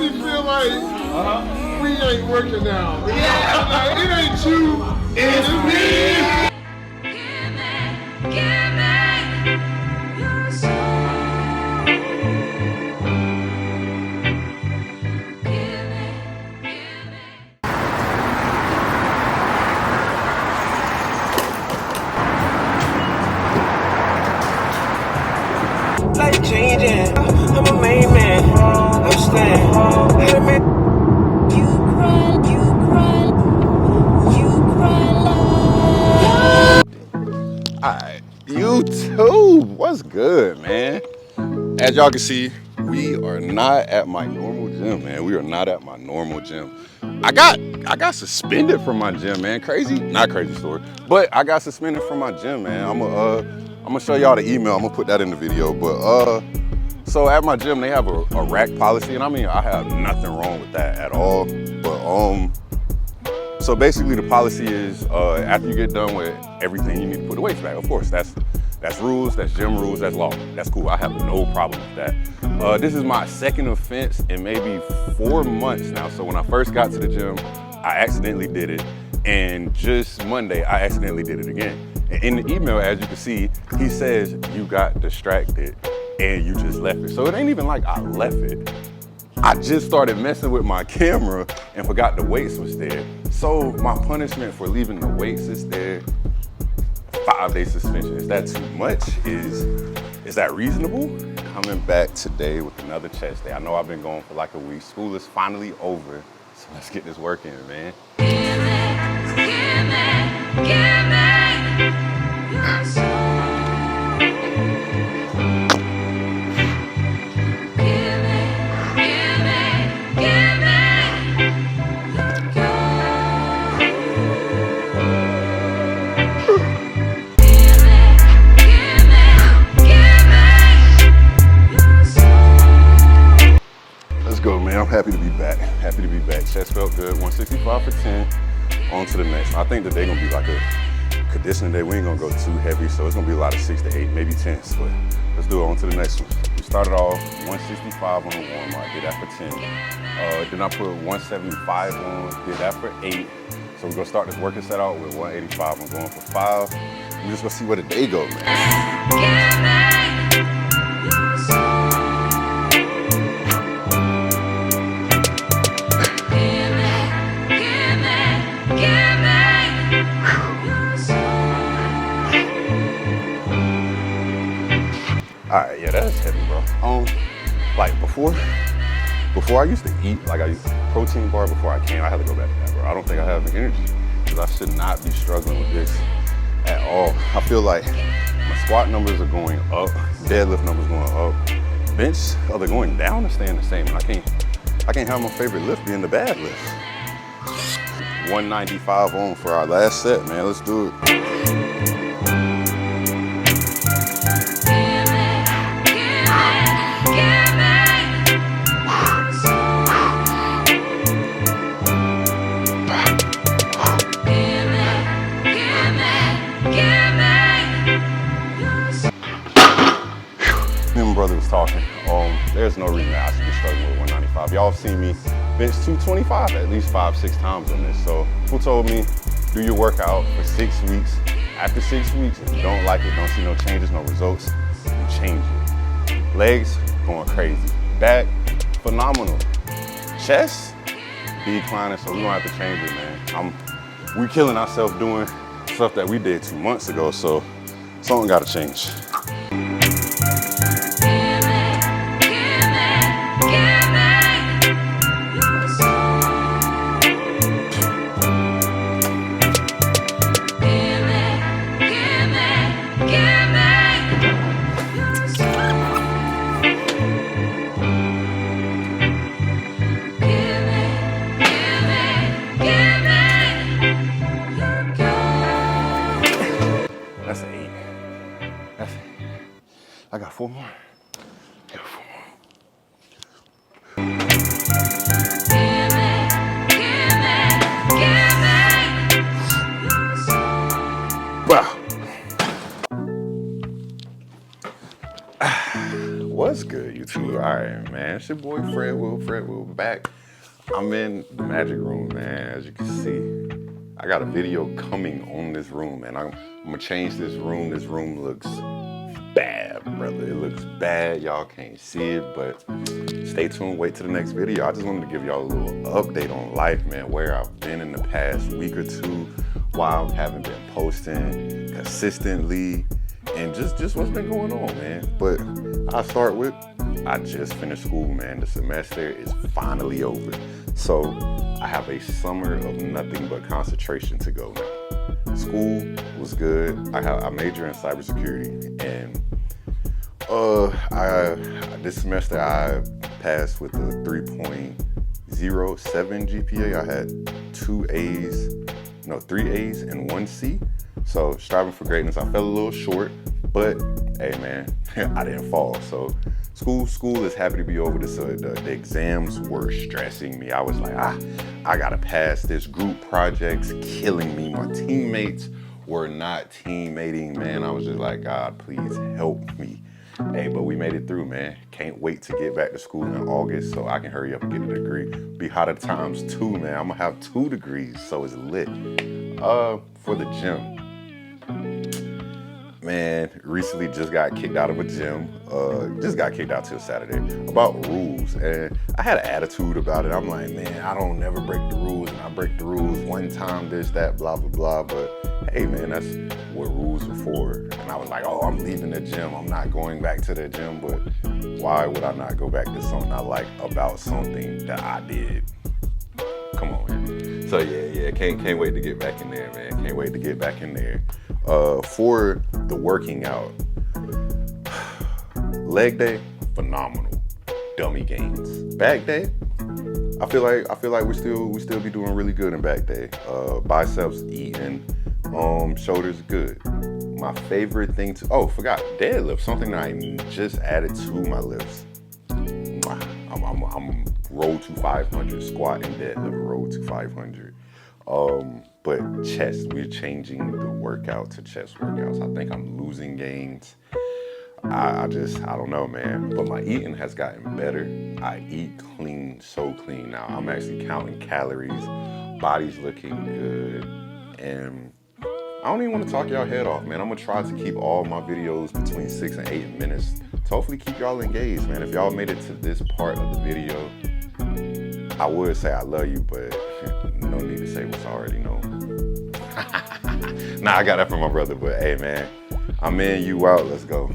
really feel like we ain't working now. Like, it ain't you, it's me. Give me your soul. Give me. Life changing, I'm a main man. I'm staying. How to make You cry love. Alright, YouTube, what's good, man? As y'all can see, we are not at my normal gym, man. We are not at my normal gym. I got suspended from my gym, man. Crazy, not crazy story, but I got suspended from my gym, man. I'm gonna show y'all the email. I'm gonna put that in the video. But so at my gym they have a rack policy, and I mean I have nothing wrong with that at all. But so basically the policy is after you get done with everything, you need to put the weights back. Of course, that's rules, that's gym rules, that's law. That's cool. I have no problem with that. This is my second offense in maybe 4 months now. So when I first got to the gym, I accidentally did it. And just Monday, I accidentally did it again. And in the email, as you can see, he says you got distracted and you just left it. So it ain't even like I left it. I just started messing with my camera and forgot the weights was there. So my punishment for leaving the weights is there. 5-day suspension. Is that too much? Is that reasonable? Coming back today with another chest day. I know I've been going for like a week. School is finally over, so let's get this work in, man. Give me your soul. Give me Let's go, man. I'm happy to be back. Happy to be back. Chest felt good. 165 for 10. On to the next one. I think today gonna be like a conditioning day. We ain't gonna go too heavy, so it's gonna be a lot of 6 to 8, maybe 10s. But let's do it. On to the next one. We started off 165 on the warm up. Did that for 10. Then I put 175 on. Did that for 8. So we're gonna start this working set out with 185. I'm going for 5. We're just gonna see where the day go, man. Give me your soul. All right, yeah, that's heavy, bro. Like before I used to eat, like I used protein bar before I came, I had to go back to that, bro. I don't think I have the energy, because I should not be struggling with this at all. I feel like my squat numbers are going up, deadlift numbers going up, bench, are they going down or staying the same? And I can't have my favorite lift being the bad lift. 195 on for our last set, man. Let's do it. Brother was talking. There's no reason that I should be struggling with 195. Y'all have seen me bench 225 at least 5-6 times on this. So who told me do your workout for 6 weeks? After 6 weeks, if you don't like it, don't see no changes, no results, you change it. Legs going crazy. Back phenomenal. Chest declining, so we're gonna have to change it, man. We killing ourselves doing stuff that we did 2 months ago, so something gotta change. That's an 8. I got 4 more. I got 4 more. Wow. What's good, YouTube? All Hey man, it's your boy Fred Will back. I'm in the magic room, man. As you can see, I got a video coming on this room, and I'm gonna change this room. This room looks bad, brother. It looks bad. Y'all can't see it, but stay tuned. Wait till the next video. I just wanted to give y'all a little update on life, man. Where I've been in the past week or two, why I haven't been posting consistently, and just what's been going on, man. But I'll start with, I just finished school, man. The semester is finally over. So I have a summer of nothing but concentration to go now. School was good. I major in cybersecurity, and this semester I passed with a 3.07 GPA. I had 3 A's and 1 C. So striving for greatness. I fell a little short, but hey man, I didn't fall. So school is happy to be over. The exams were stressing me. I was like, I gotta pass this. Group projects killing me. My teammates were not teammating, man. I was just like, God, please help me. Hey, but we made it through, man. Can't wait to get back to school in August so I can hurry up and get a degree. Be hotter times 2, man. I'm gonna have 2 degrees, so it's lit. For the gym. Man, recently just got kicked out of a gym. Just got kicked out till Saturday about rules, and I had an attitude about it. I'm like, man, I don't never break the rules, and I break the rules one time, this, that, blah, blah, blah. But hey, man, that's what rules are for. And I was like, oh, I'm leaving the gym. I'm not going back to the gym. But why would I not go back to something I like about something that I did? Come on, man. So yeah, can't wait to get back in there, man. Can't wait to get back in there. For the working out, leg day, phenomenal, dummy gains. Back day, I feel like we still be doing really good in back day. Biceps eating, shoulders good. My favorite thing forgot deadlift, something that I just added to my lifts. I'm roll to 500, squat and deadlift, roll to 500. But chest, we're changing the workout to chest workouts. I think I'm losing gains. I don't know, man. But my eating has gotten better. I eat clean, so clean now. I'm actually counting calories. Body's looking good. And I don't even want to talk y'all head off, man. I'm gonna try to keep all my videos between 6 and 8 minutes to hopefully keep y'all engaged, man. If y'all made it to this part of the video, I would say I love you, but no need to say what's already known. Nah, I got that from my brother, but hey, man, I'm in, you out, let's go.